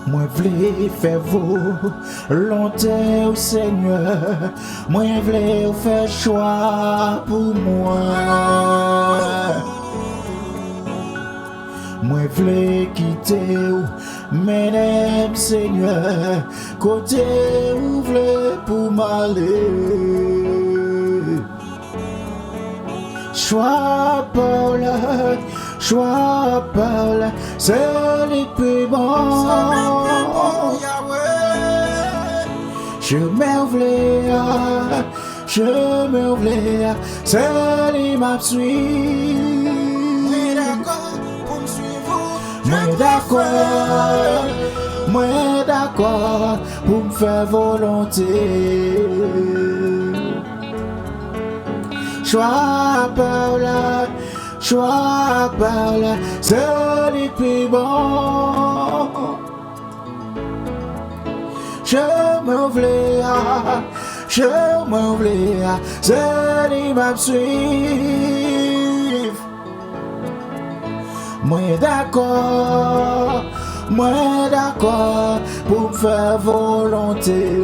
Moi vle faire volonté au Seigneur. Moi vle faire choix pour moi. Moi vle quitter ou mesdames Seigneur. Côté où vle pour m'aller. Choix Paul, c'est le plus bon. Je me voulais, c'est le m'a suivre. Moi d'accord, pour me faire volonté. Choix Paul, c'est le plus bon. Je me voulais, c'est le m'a suivre. Moi d'accord, pour me faire volonté.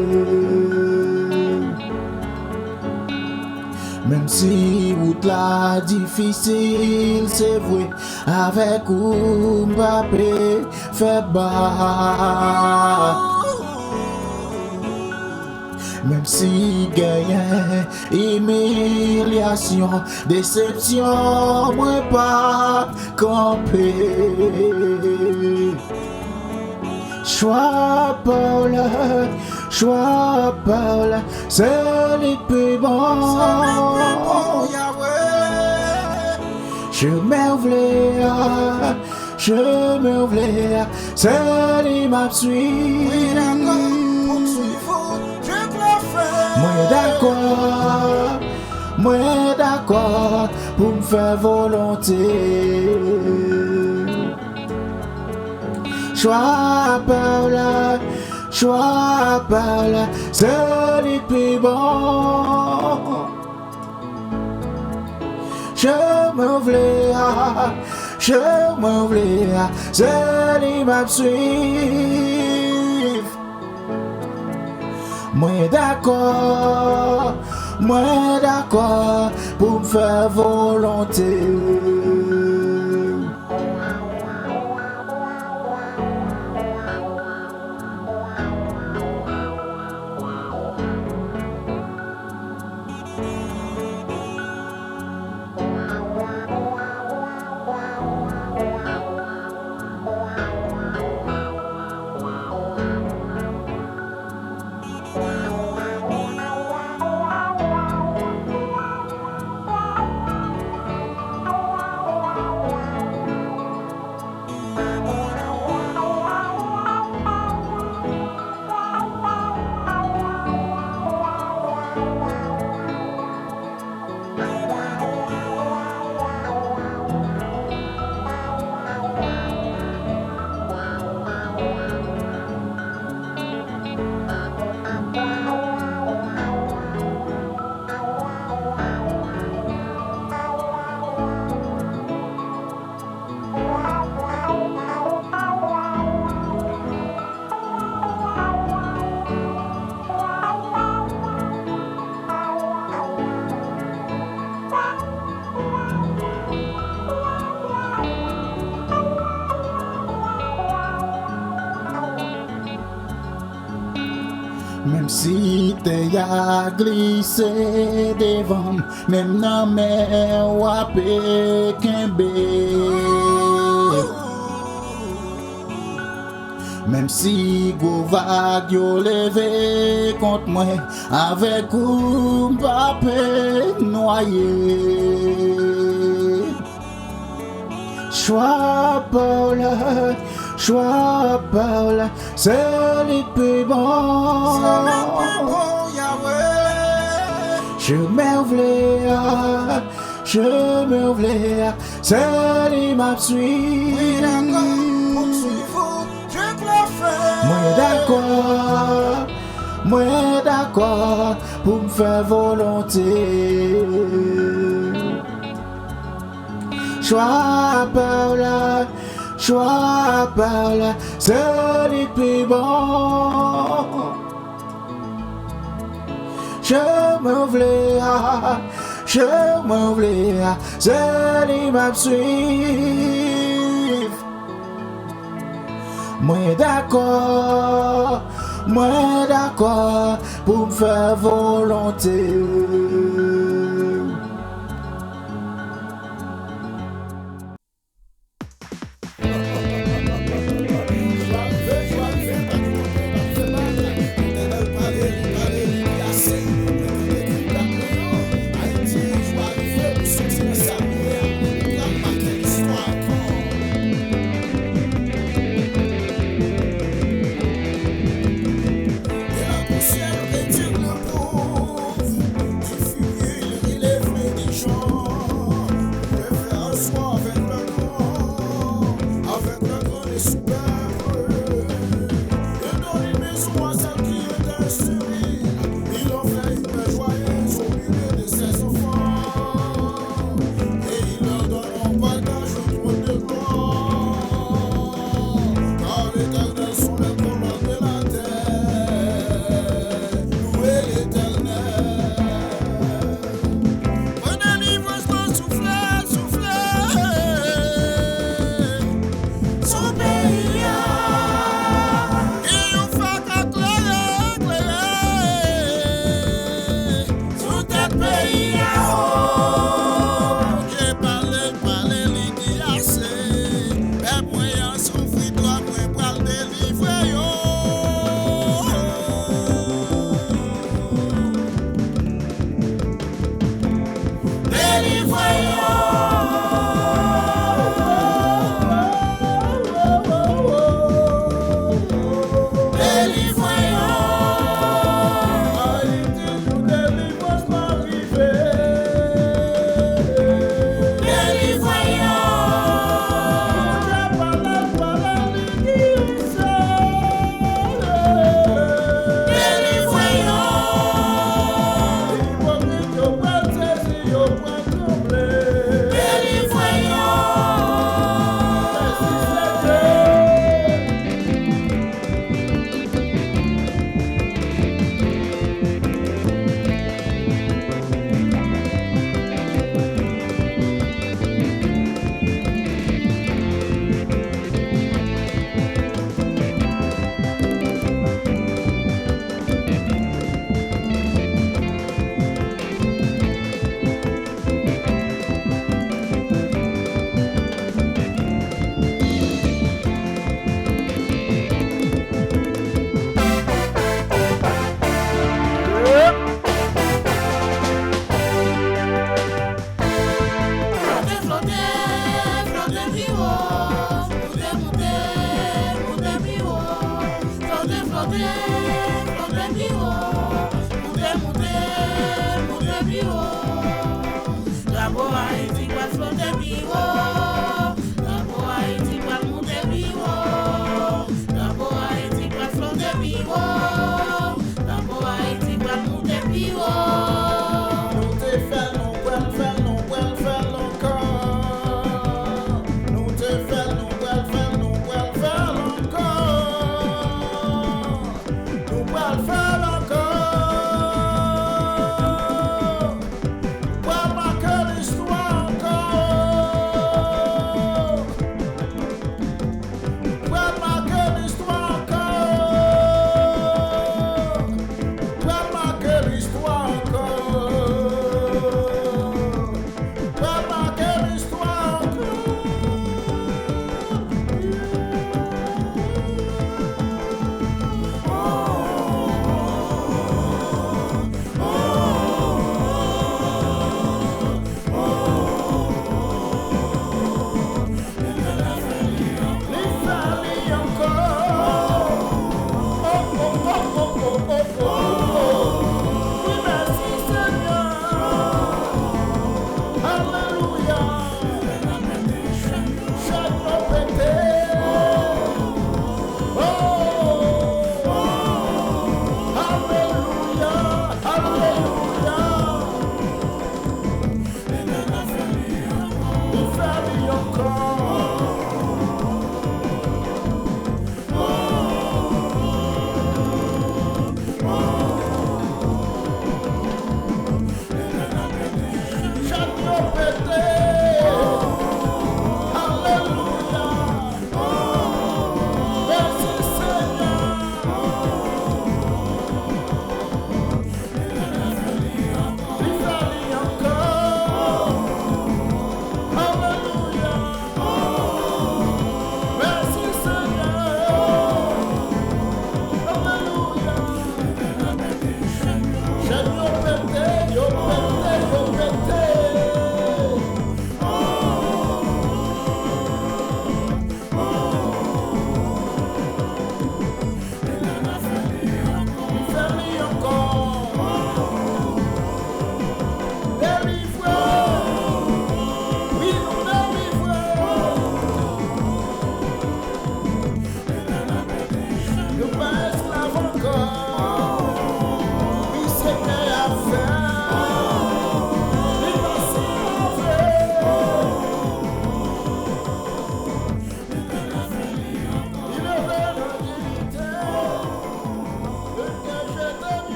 Même si route la difficile, c'est vrai, avec Mbappé fait bas. Même si gagne, humiliation, déception, moi pas camper. Choix Paul, c'est le plus bon. Je me voulais, c'est le m'a suivre. Moi d'accord, pour me faire volonté. Choix Paul, c'est le plus bon. Je me voulais, c'est le m'a suivre. Moi d'accord, pour me faire volonté. Même si t'es à glisser devant, même dans mes wapé kembe. Même si go vague yo levé contre moi, avec Mbappé noyé. Choix Paul, c'est le plus bon. Je me voulais, c'est le m'a suivre. Moi d'accord, pour me faire volonté. Choix choix par là, c'est le plus bon. Je me voulais, c'est lui m'a suivre. Moi d'accord, pour me faire volonté.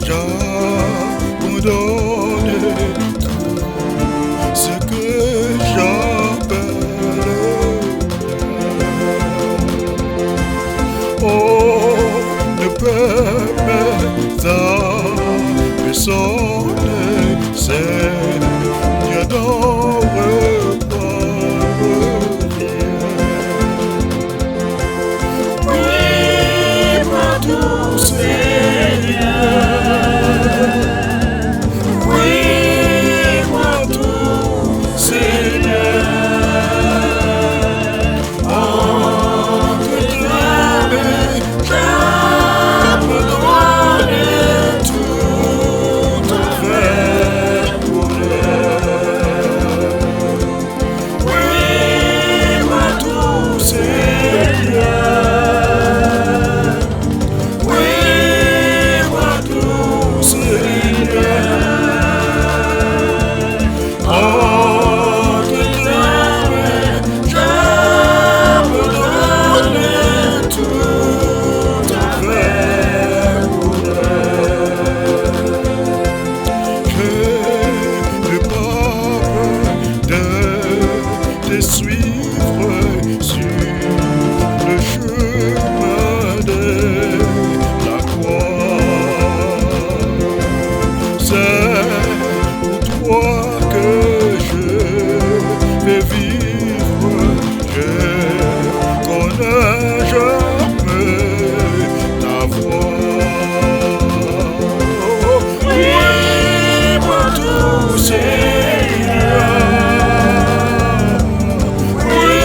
j'abandonne tout ce que j'appelle. Oh, ne peut personne, Seigneur, n'aura pas rien. Oui, mon doux Seigneur. Oui, mon doux Seigneur. Entre tes mains, j'abandonne tout envers toi. Oui, mon doux Seigneur. Oui, mon doux Seigneur. Entre tes mains, j'abandonne tout envers toi. Je n'ai pas peur de te suivre sur le chemin de la croix. C'est pour toi que je vais vivre. Je connais jamais ta voix. Oui, mon doux Seigneur. Oui,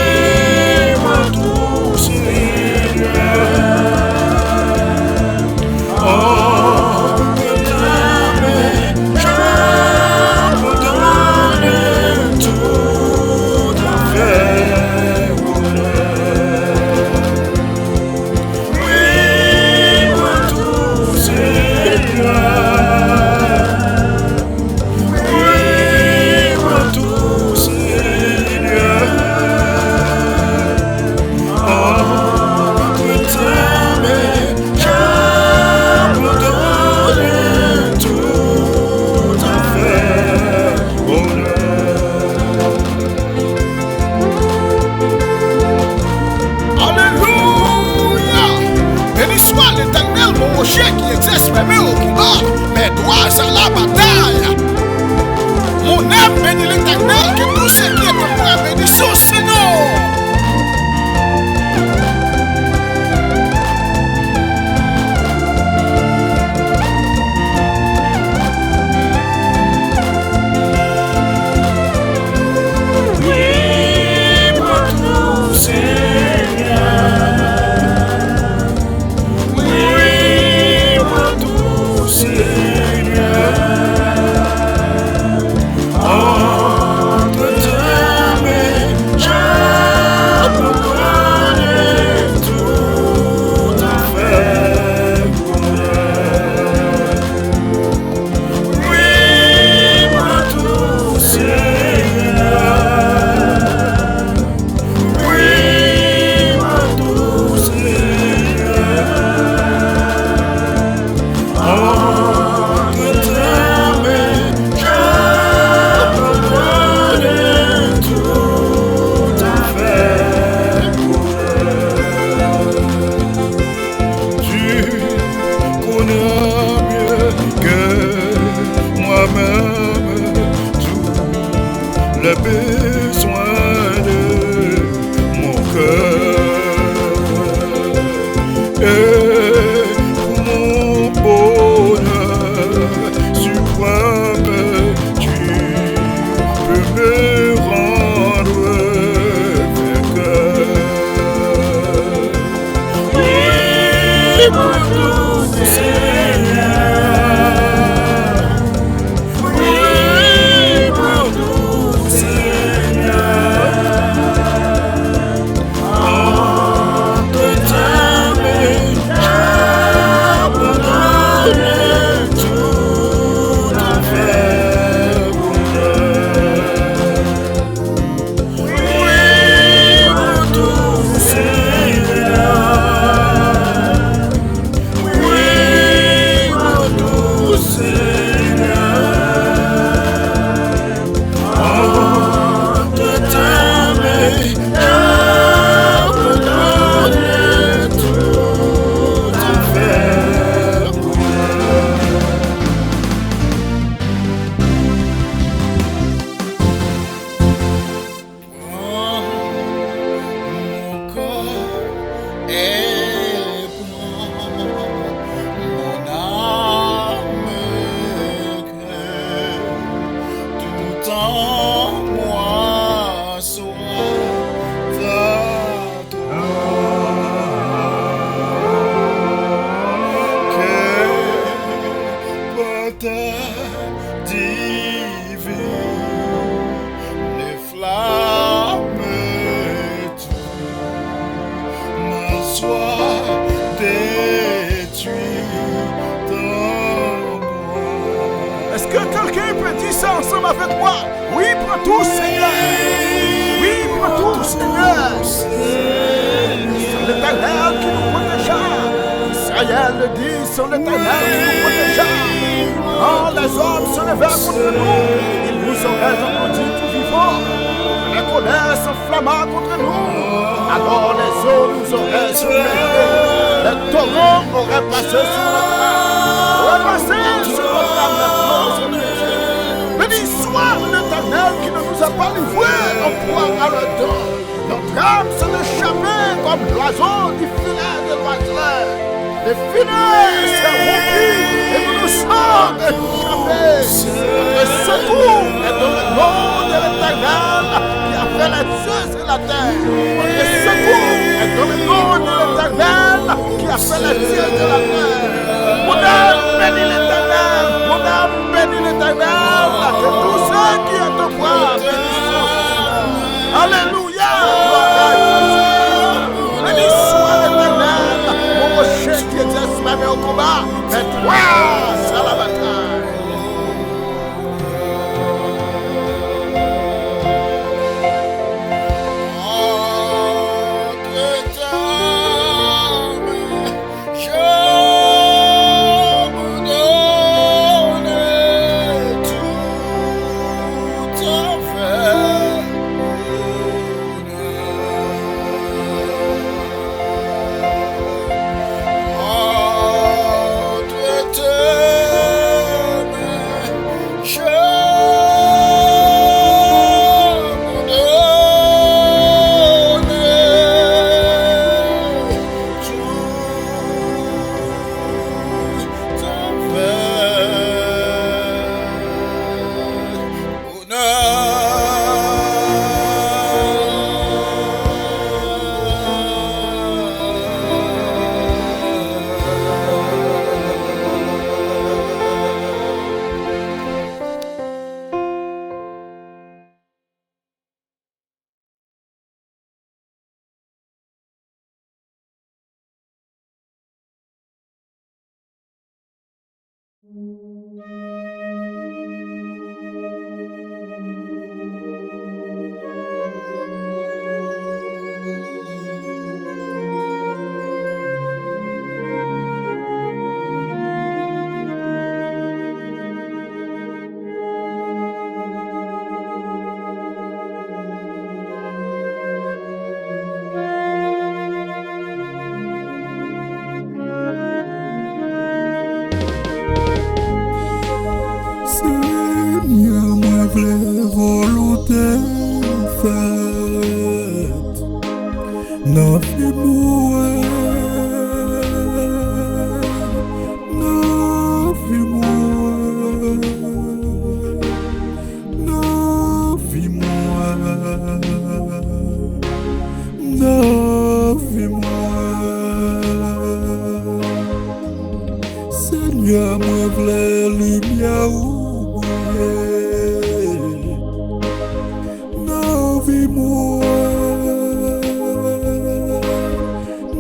dis ça ensemble avec moi. Oui, prends tout, Seigneur. Oui, prends tout, Seigneur. C'est l'Éternel qui nous protégea. Israël le dit, c'est l'Éternel qui nous protégea. Quand les hommes se levèrent contre nous, ils nous auraient entendu tout vivant. La colère s'enflamma contre nous. Alors les eaux nous auraient submergés. Les torrents auraient passé sur notre âme. Auraient passé sur notre âme. Béni soit l'Éternel qui ne nous a pas livrés en proie à leur dent. Notre âme s'est échappée comme l'oiseau du filet de l'oiseleur. Les filets s'est rompu et nous nous sommes échappés. Notre secours est dans le nom de l'Éternel qui a fait les cieux et la terre. Notre secours est dans le nom de l'Éternel qui a fait les cieux et la terre. Mon âme bénit l'Éternel. Mon âme bénit l'Éternel. Que tous ceux qui ont de moi bénissent son Seigneur. Alléluia. Béni soit l'Éternel. Mon rocher qui exerce ma main au combat. Mais toi, c'est la bataille. Seigneur, moi v'lais lumière ou non vie moi,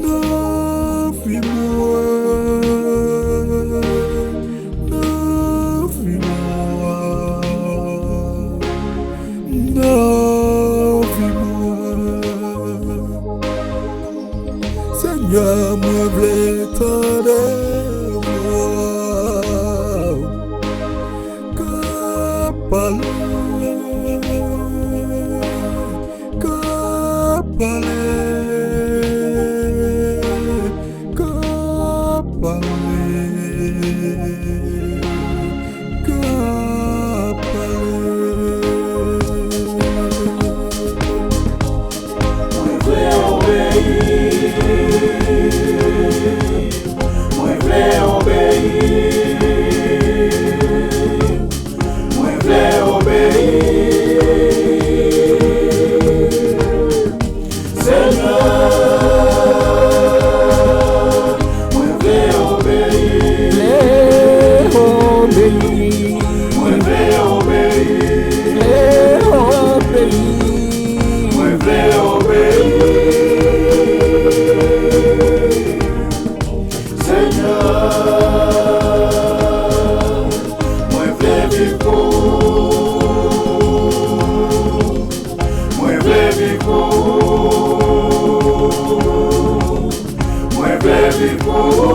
non vie moi, non vie moi, non vie moi. Seigneur, moi v'lais t'aider. C'est vle vivre, moi vle vivre,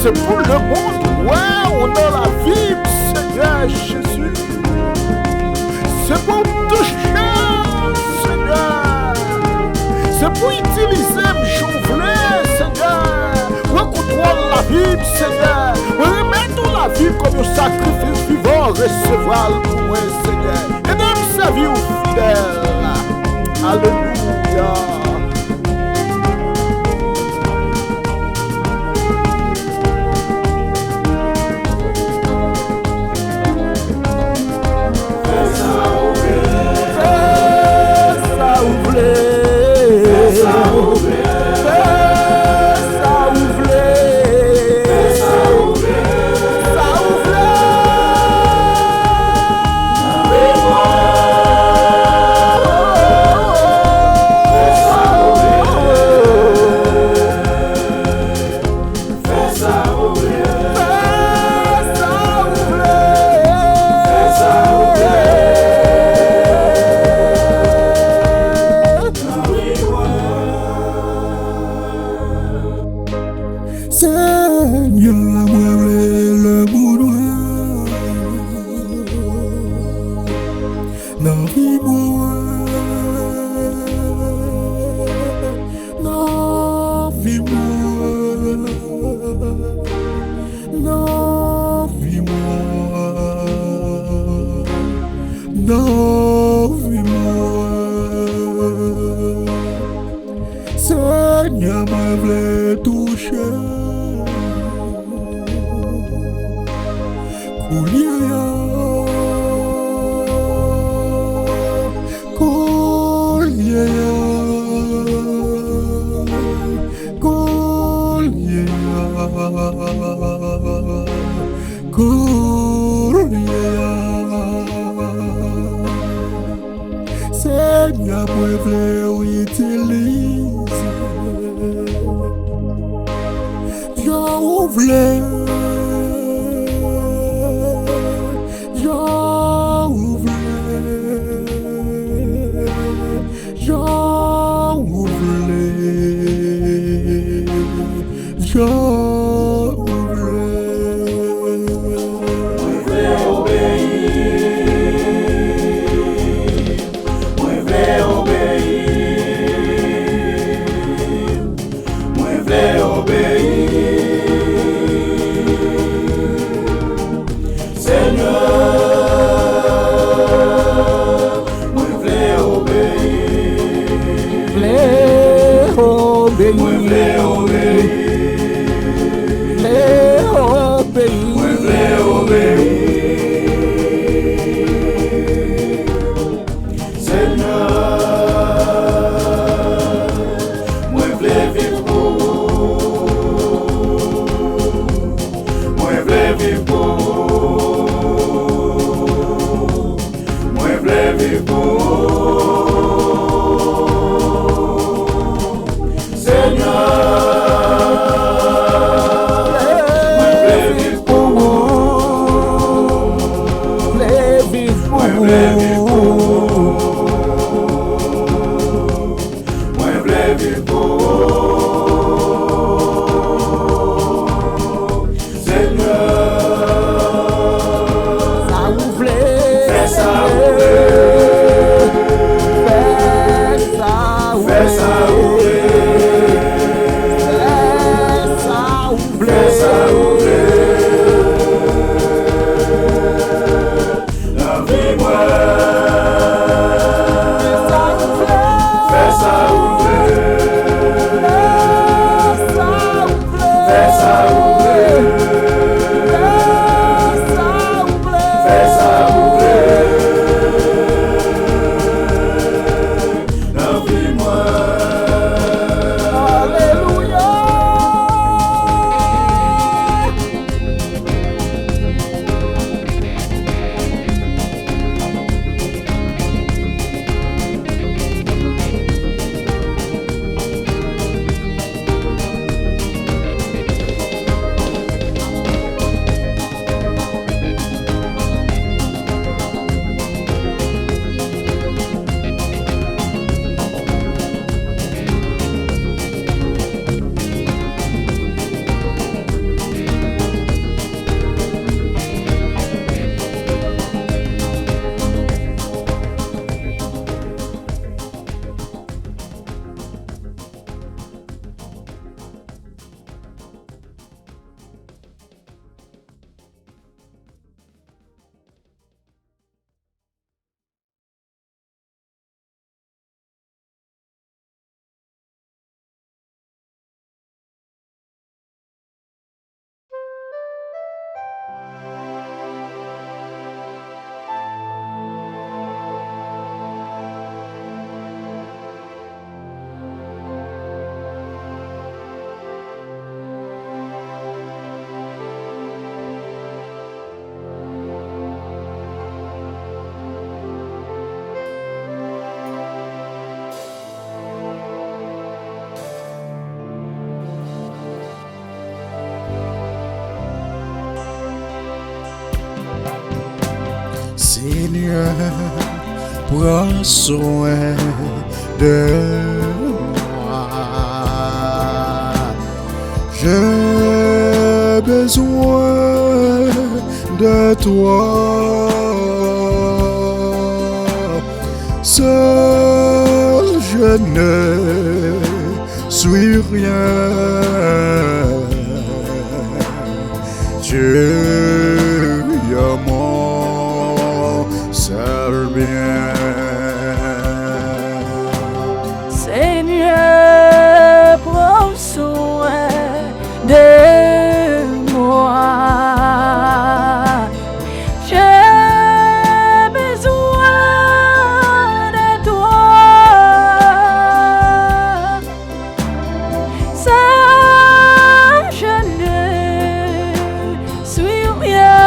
c'est pour le monde, ouais, on a la vie, Seigneur Jésus. C'est pour toucher, Seigneur. C'est pour utiliser mes journées, Seigneur. Recontrôle la vie, Seigneur. Remettons la vie comme un sacrifice vivant, recevoir pour moi, Seigneur. Et même servir aux fidèles. Alléluia. Seigneur, moi utilise. J'en voulais, j'en voulais, j'en voulais, j'en Seigneur, prends soin de moi. J'ai besoin de toi. Seul je ne suis rien. Dieu est mon seul bien. Seigneur, prends soin de moi. J'ai besoin de toi. Ça, je ne suis rien.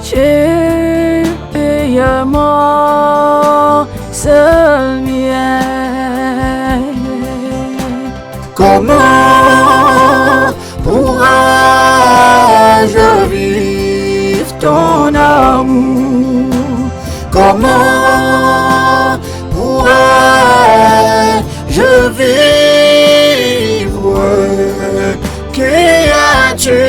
Dieu est mon seul bien. Comment pourrais-je vivre ton amour? Comment pourrais-je vivre? Qui as-tu,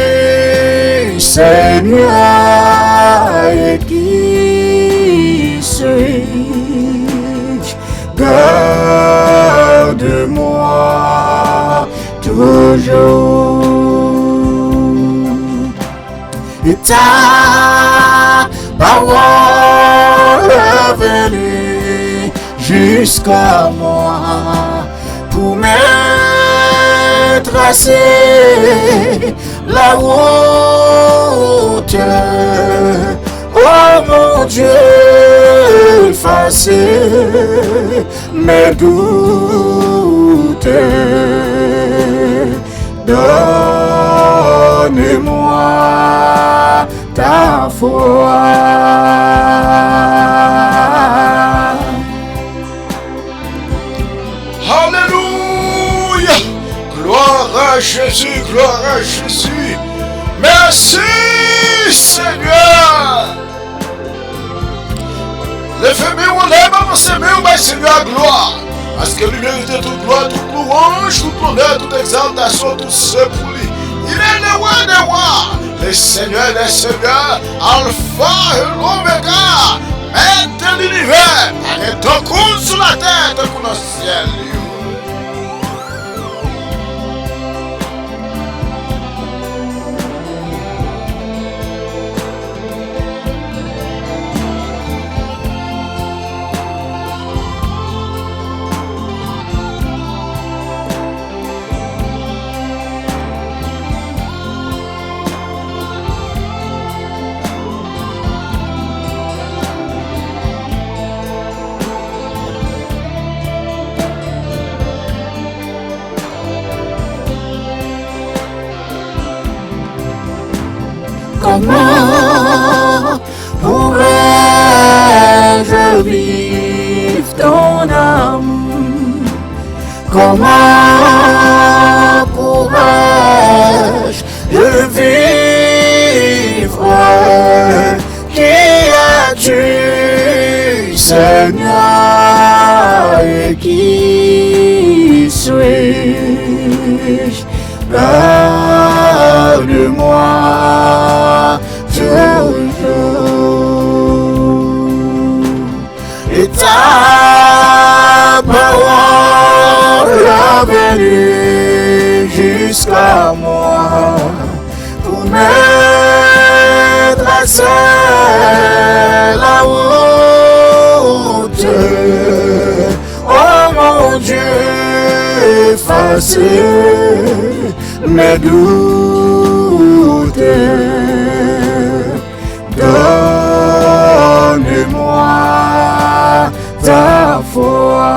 Seigneur, et qui suis-je? Garde-moi toujours. Et ta parole est venue jusqu'à moi pour me tracer la route. Oh mon Dieu, effacer mes doutes. Donne-moi ta foi. Alléluia. Gloire à Jésus, gloire à Jésus. Merci Seigneur. Levez-moi, on lève mon Seigneur, mais Seigneur, gloire. Parce que lui mérite toute gloire, toute louange, toute honneur, toute exaltation, tout ce pour lui. Il est le roi des rois, le Seigneur des seigneurs, Alpha et l'Oméga, maître de l'univers, avec ton cou sur la terre, ton cou dans le ciel. Comment pourrais-je vivre ton amour? Comment pourrais-je vivre? Qui as-tu, Seigneur, et qui suis-je? Garde-moi toujours. Et ta parole est venue jusqu'à moi pour me tracer la route. Oh mon Dieu, effacer mes doutes. Donne-moi ta foi.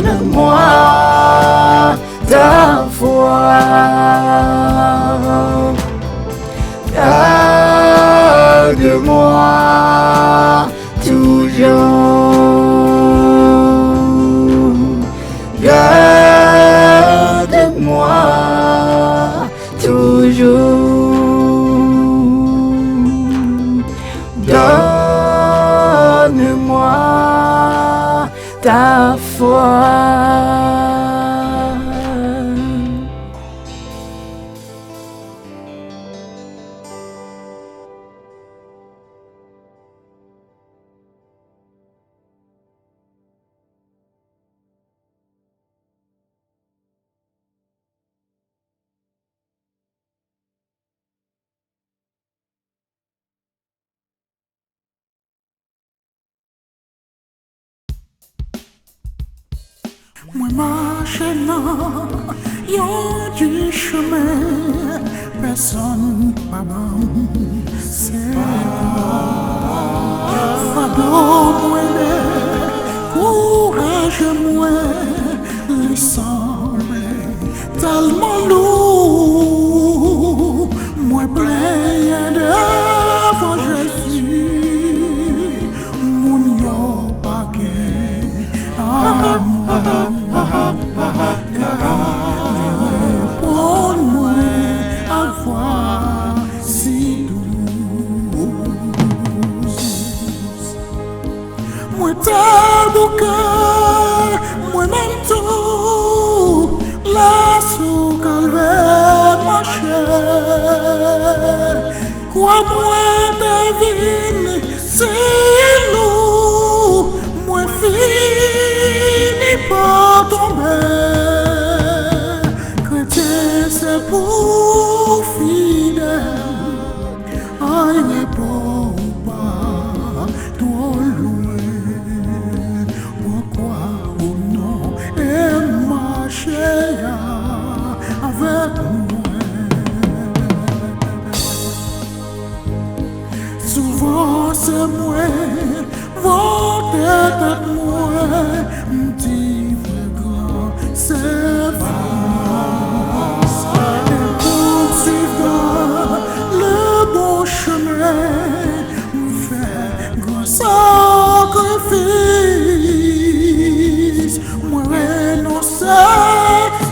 Donne-moi ta foi. Garde-moi toujours. Garde ta foi. Moi marche là, yon du chemin, personne pas bon, c'est fardeau moi, courage moi, les semble tellement lourd, moi plein devant Jésus, mon yo pas pour moi avoir si douce. Moi t'as beau cœur, moi même tout, la sous calvaire ma chère. Quoi moi devine, c'est lourd, moi fini par tomber. Chrétien c'est pour fidèle, aïe n'est pas trop loin. Pourquoi ou non et marcher avec moi? Souvent c'est moi, votre tête moi, m'dit vrai grand, c'est vrai. Et poursuivre le bon chemin, m'fait grand sacrifice, moi renoncer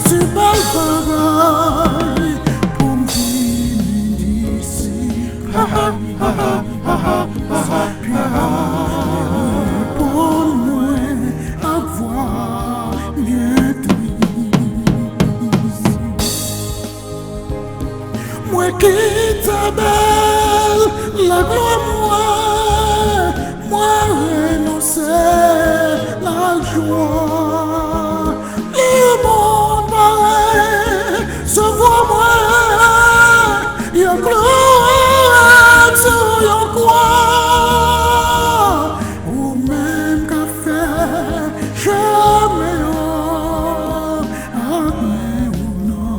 sur belle parole pour m'vivre d'ici. Pour moi avoir bien triste. Moi qui t'appelle la gloire moi renoncer la joie. Le monde paraît se voit moi, y'a gloire sur yon croix. Ou même qu'à faire jamais ou non,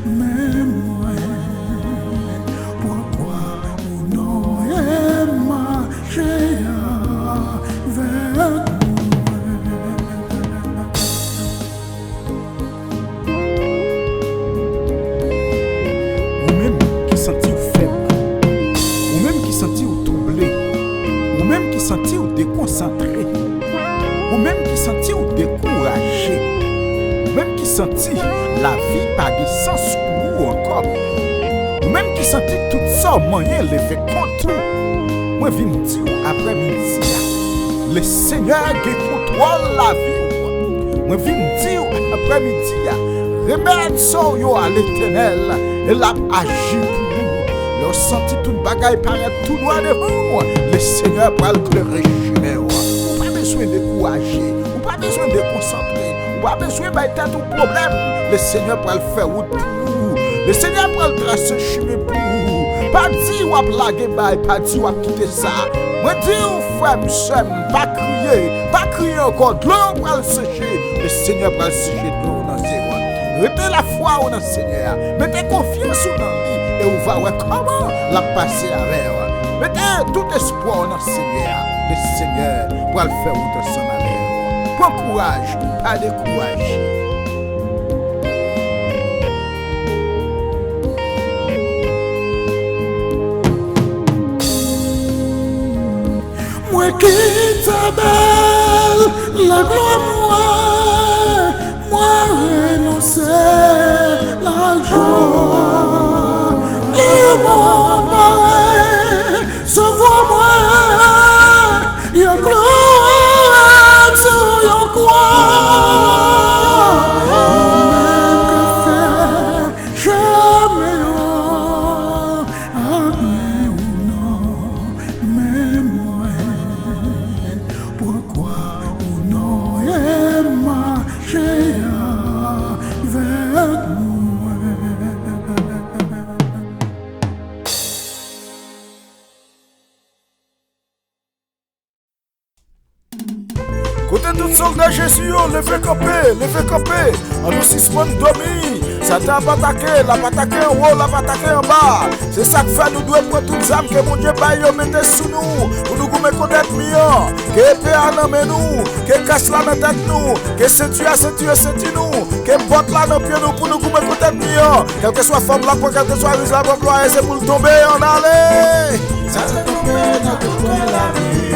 mais moi, pourquoi ou non, et marcher avec Ou même qui sentit faible, ou même qui sentit troublé, ou même qui sentit déconcentré, ou même qui sentit découragé, ou même qui sentit la vie pas de sens pour vous encore, ou même qui sentit tout ça moyen les fait contre vous. Moi viens me dire après-midi, le Seigneur qui contrôle la vie. Moi viens me dire après-midi, remettre ça à l'Éternel et l'a agi pour vous. Le senti toute bagaille paraît tout noir devant moi. Le Seigneur pour le régimer. Ou pas besoin de courager, ou pas besoin de concentrer, ou pas besoin de mettre tout problème. Le Seigneur pour le faire route pour vous. Le Seigneur pour le tracer chemin pour vous. Pas dire ou à blaguer, pas dire ou à quitter ça. Moi dire aux frères, monsieur, pas crier encore. De l'eau pour le sécher. Le Seigneur pour le sécher de l'eau dans ses voies. Mettez la foi dans le Seigneur. Mettez confiance dans lui. Et vous voir comment la passer avec. Mettez tout espoir dans le Seigneur. Le Seigneur pour le faire route ensemble avec. Prends courage, pas de courage. moi qui t'appelle la gloire, moi renoncer la joie. Et mon pareil, se voit moi, y'a gloire sur soldats Jésus, levez camper. En nous suspend dormi. Satan va attaquer, la va attaquer en haut, la va attaquer en bas. C'est ça que fait nous devons prendre toutes les âmes que mon Dieu va mettre sous nous. Pour nous mettre connaître mieux. Que épée à nous, que cache là dans tête nous, que ceinture nous, que botte là dans pied nous pour nous mettre connaître mieux. Quelle que soit forme là, quelle que soit risque là, pour gloire, c'est pour tomber en aller. Ça te tomber dans toute la vie.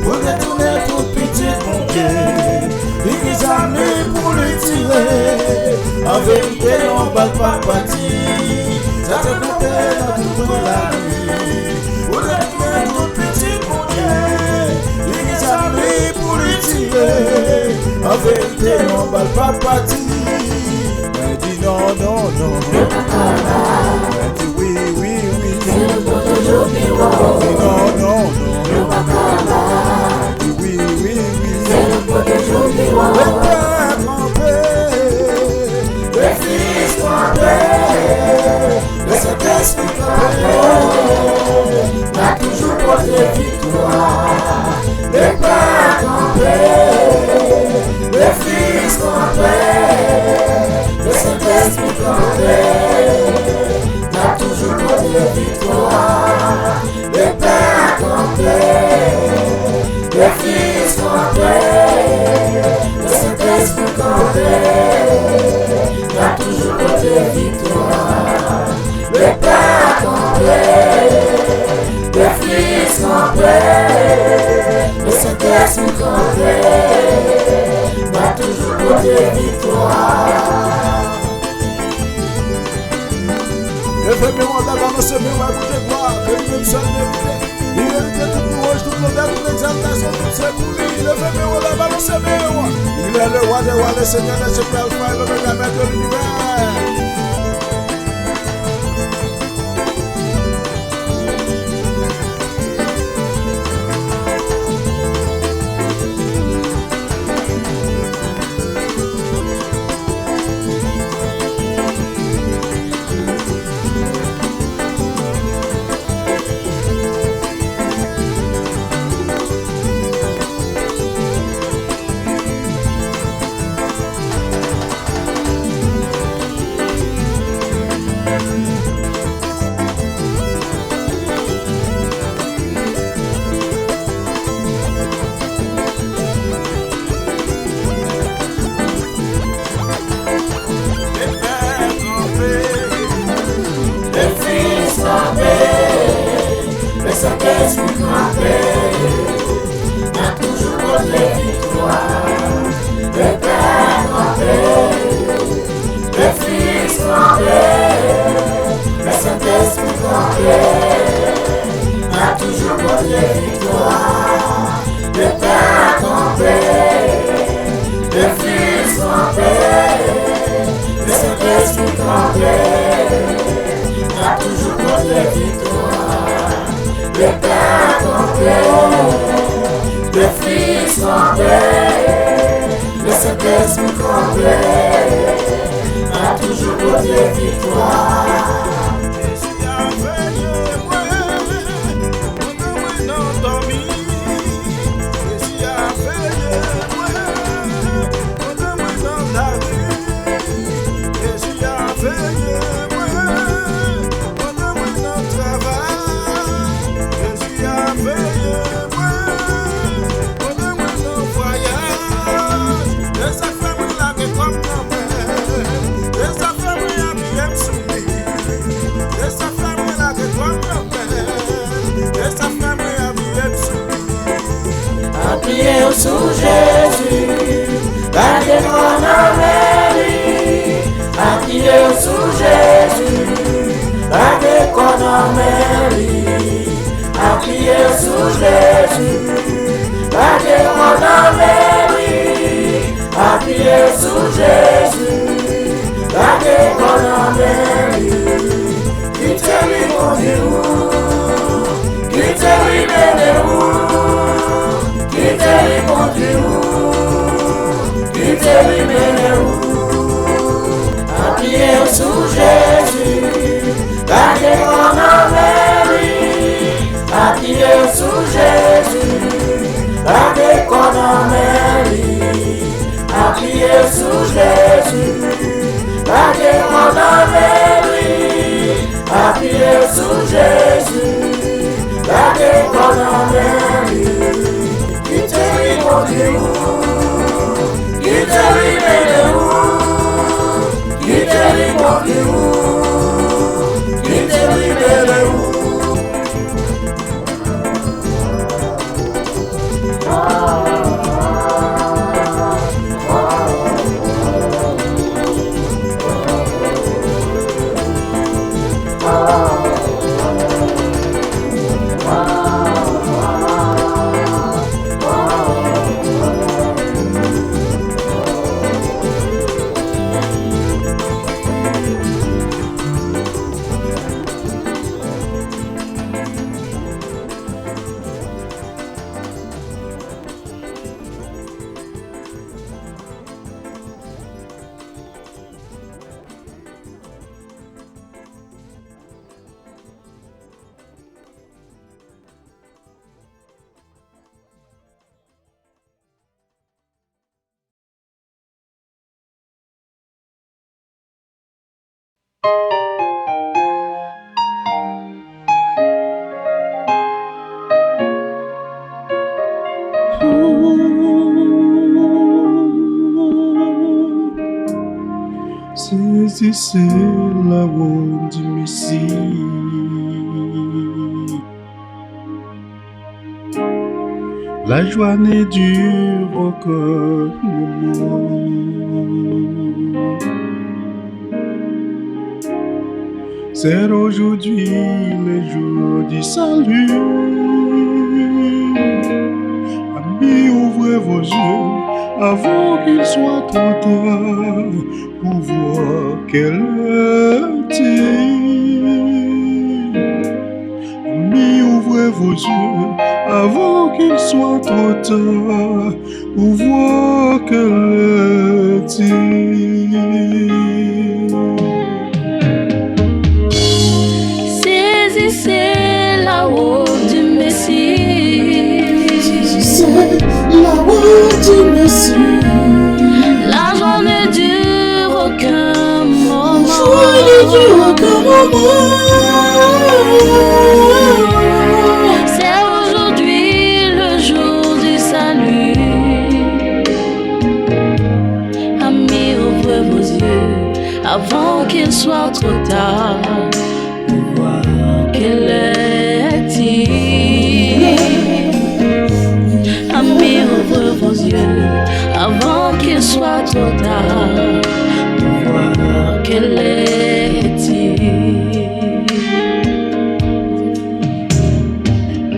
Pour détourner toute petite mon Dieu. Les amis pour le tirer. En vérité, on ne va pas partir. Ça te tomber dans toute la vie. Pour détourner toute petite mon Dieu. Les amis pour le tirer. En vérité, on ne va pas partir. Elle dit non. Elle dit oui. Elle dit non. Oui. Le Fils campé, le Saint-Esprit campé, n'a toujours porté victoire. Le Père campé, le Fils campé, le Saint-Esprit campé, n'a toujours porté victoire. Le Père campé, le Fils campé, le Saint-Esprit campé, n'a toujours porté victoire. Le Père campé, le Fils campé, le Saint-Esprit campé, n'a toujours porté victoire. Le premier mandat dans nos semis, on va vous gloire, que lui-même seul mérité. Il mérite tout louange, toute l'honneur, toute l'exaltation, tout c'est pour lui. Le premier mandat dans nos semis, il est le roi des rois, le Seigneur des seigneurs, le Père, le Maître de l'univers. Sous Jésus, la déconomie, appuyez sous Jésus, la déconomie, appuyez sous Jésus, la déconomie, appuyez sous Jésus, la déconomie, qui te lui conduit où, qui te lui mène où. Qui te lui conduit où? Qui te lui mène où? Appuyez sous Jésus, la déconomie. Appuyez sous Jésus, la déconomie. Appuyez sur Jésus, gardez comme un mère, quittez-lui mon Dieu, quittez-lui mes roues, quittez-lui mon Dieu, quittez-lui mes roues. Saisissez la voix du Messie. La joie ne dure encore un moment. C'est aujourd'hui le jour du salut. Amis, ouvrez vos yeux avant qu'il soit trop tard pour voir quelle est. Amis, ouvrez vos yeux avant qu'il soit trop tard pour voir quelle est. Saisissez la roue du Messie. Saisissez la roue du Messie. La joie ne dure aucun moment. La joie ne dure aucun moment. C'est aujourd'hui le jour du salut. Amis, ouvrez vos yeux avant qu'il soit trop tard pour voir quelle est-il. Amis, ouvrez vos yeux avant qu'il soit trop tard pour voir quelle est-il.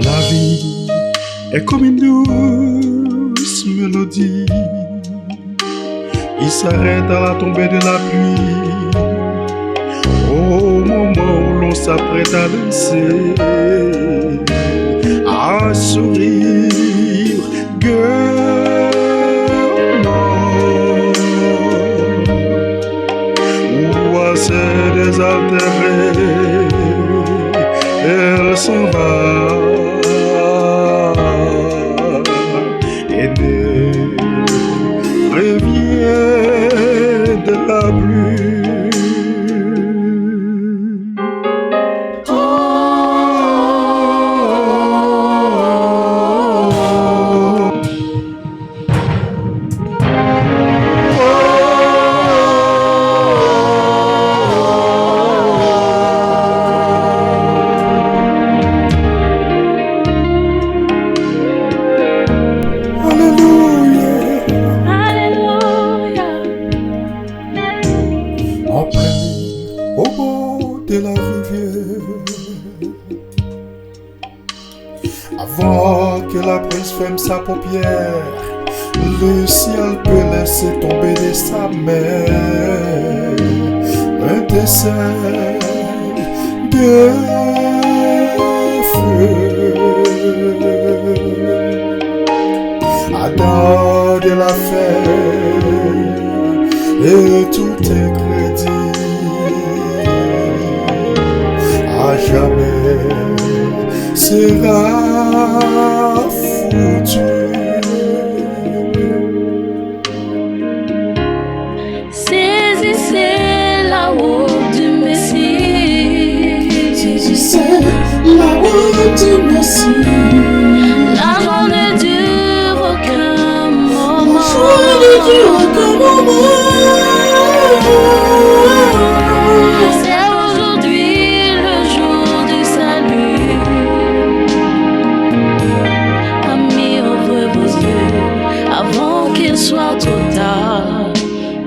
La vie est comme une douce mélodie. Il s'arrête à la tombée de la pluie. Au moment où l'on s'apprête à danser, à sourire gaiement. Ou à se désaltérer, elle s'en va. Et ne revient de la pluie. Avant que la brise ferme sa paupière, le ciel peut laisser tomber de sa main un dessert de feu. Adam de la fête et tout est crédit à jamais sera foutu. Saisissez la roue du Messie. la route du Messie. La journée dure aucun moment. La journée dure aucun moment. C'est aujourd'hui le jour du salut. Amis, ouvrez vos yeux avant qu'il soit trop tard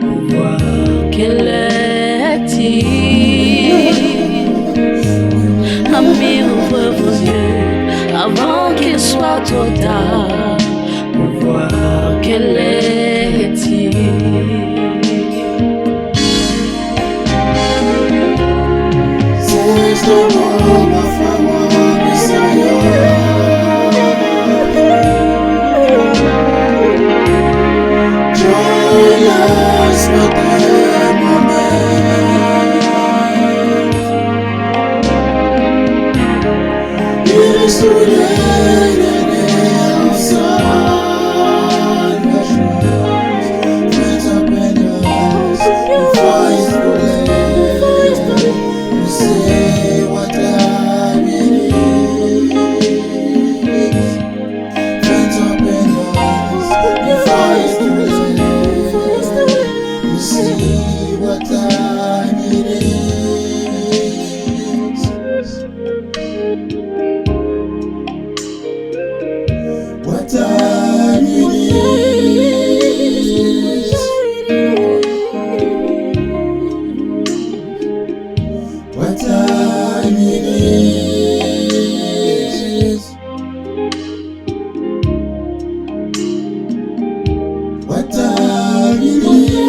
pour voir quelle est-il. Amis, ouvrez vos yeux avant qu'il soit trop tard pour voir quelle est-il. C'est le moment, ma femme, joyous but moment. It is today the day of salvation. Lift up and eyes before it's too late. You say what time it is. Lift up and eyes before it's too late. You see what time it is. What time it is. What time it is. What time it is.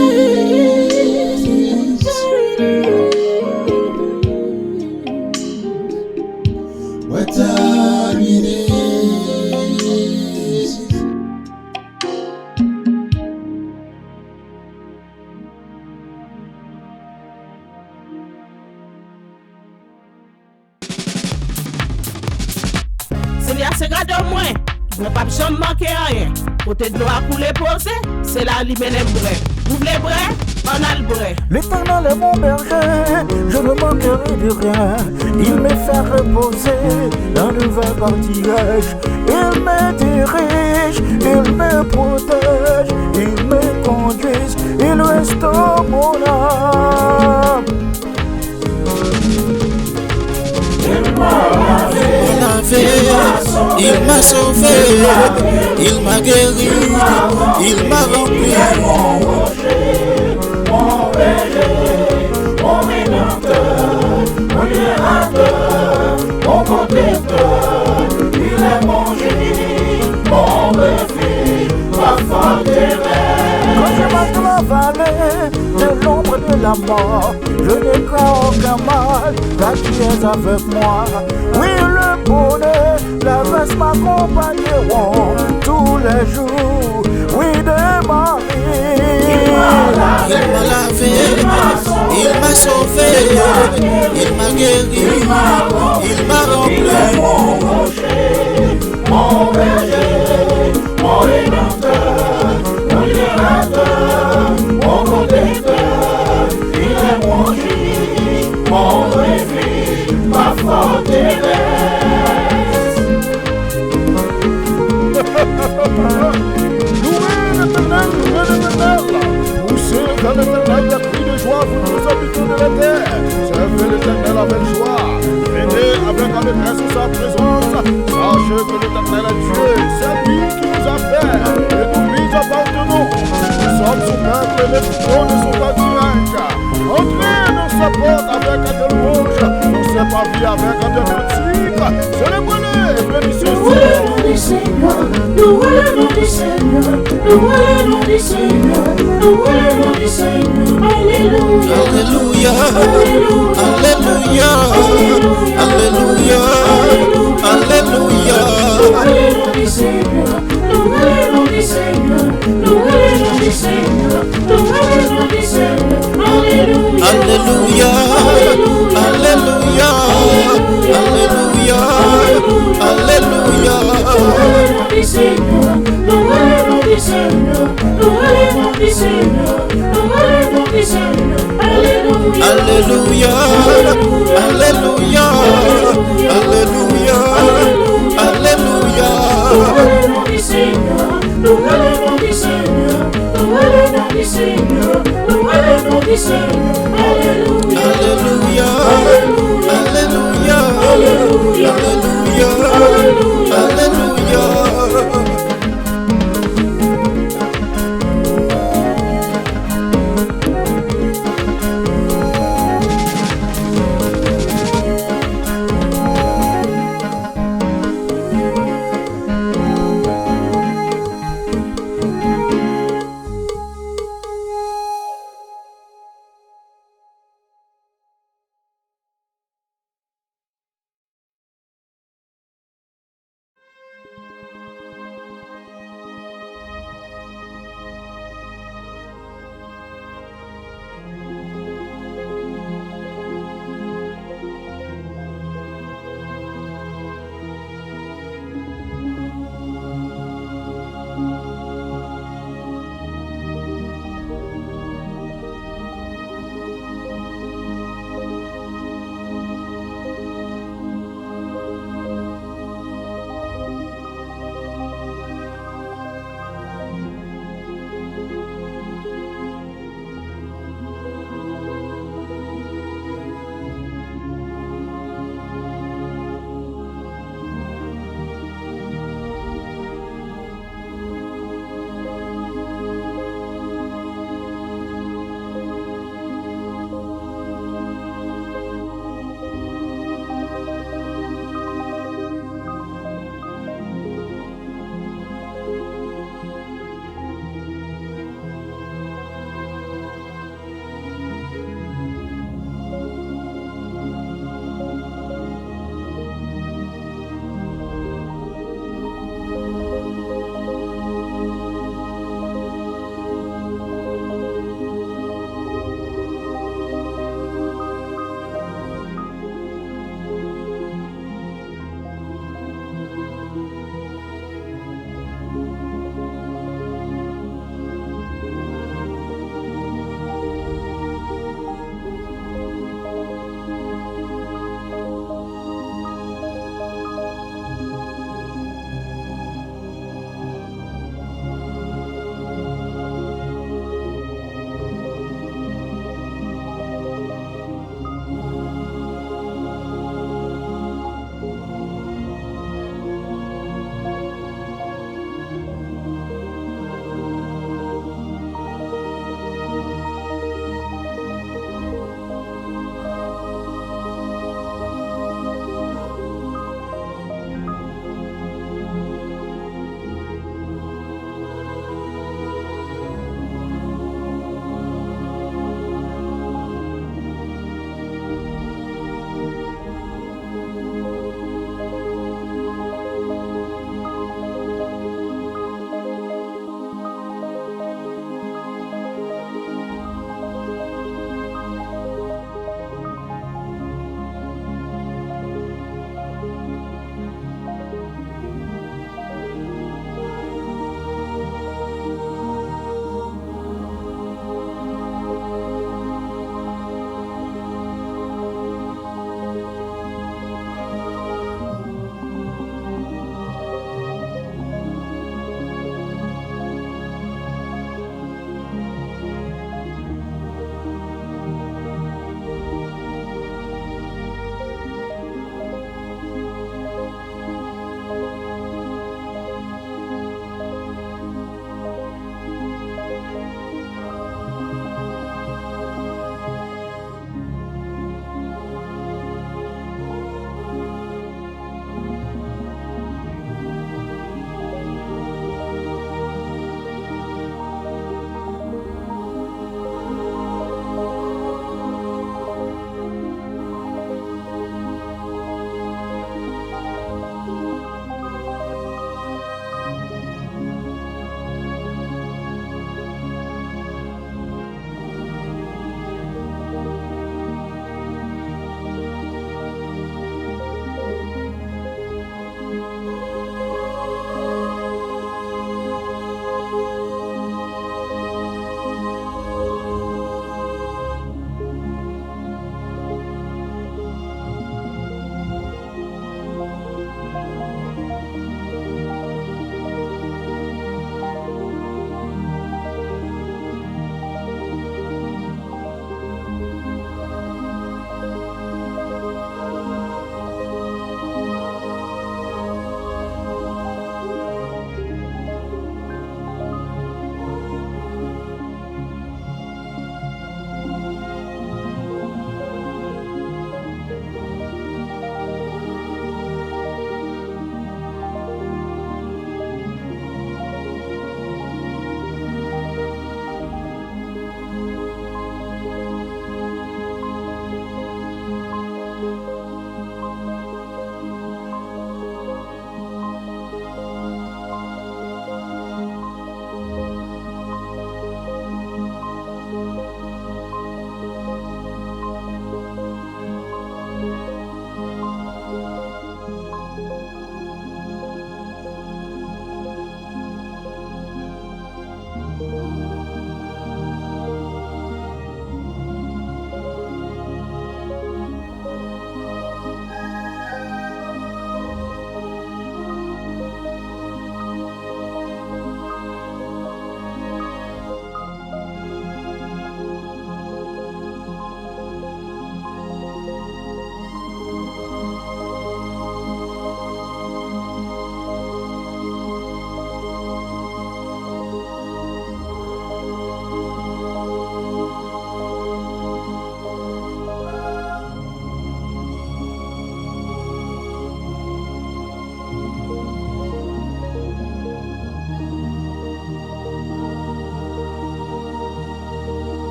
What time it is. Seigneur, c'est grade au moins. Ne pas jamais manquer rien. Côté de l'eau à couler posé, c'est là libérer les brais. Vous voulez brais? On a le brais. L'Éternel est mon berger, je ne manquerai de rien. Il me fait reposer dans le vert pâturage. Il me dirige, il me protège, il me conduit, il restaure mon âme. Il m'a sauvé, il m'a guéri, il m'a rempli. Mon berger, mon rédempteur, mon libérateur, mon protecteur, il est mon génie, mon refuge, ma forteresse. Quand je marche dans la vallée de l'ombre de la mort, je ne crains aucun mal, car tu es avec moi. Oui, le bonheur, la grâce m'accompagneront tous les jours. Oui, de ma vie. Il m'a lavé, il m'a sauvé, il m'a guéri, il m'a rempli. Mon rocher, mon berger, mon rédempteur, mon libérateur, mon protecteur, il est mon génie, mon refuge, ma forteresse. Louez l'Éternel, poussez vers l'Éternel, il y a cri de joie, vous tous habitants de la terre. Servez l'Éternel avec joie, venez avec allégresse sa présence. Sachez que l'Éternel est Dieu, c'est lui qui nous a fait, et nous lui appartenons. Nous sommes son peuple et les trônes de son pâturage. Entrez dans sa porte avec de louanges, dans ses pavillons avec de critiques. Célébrez-les, bénissez-le. Louez le nom du Seigneur, louez le nom du Seigneur, louez le nom du Seigneur, louez le nom du Seigneur. Alléluia, alléluia, alléluia, alléluia, alléluia.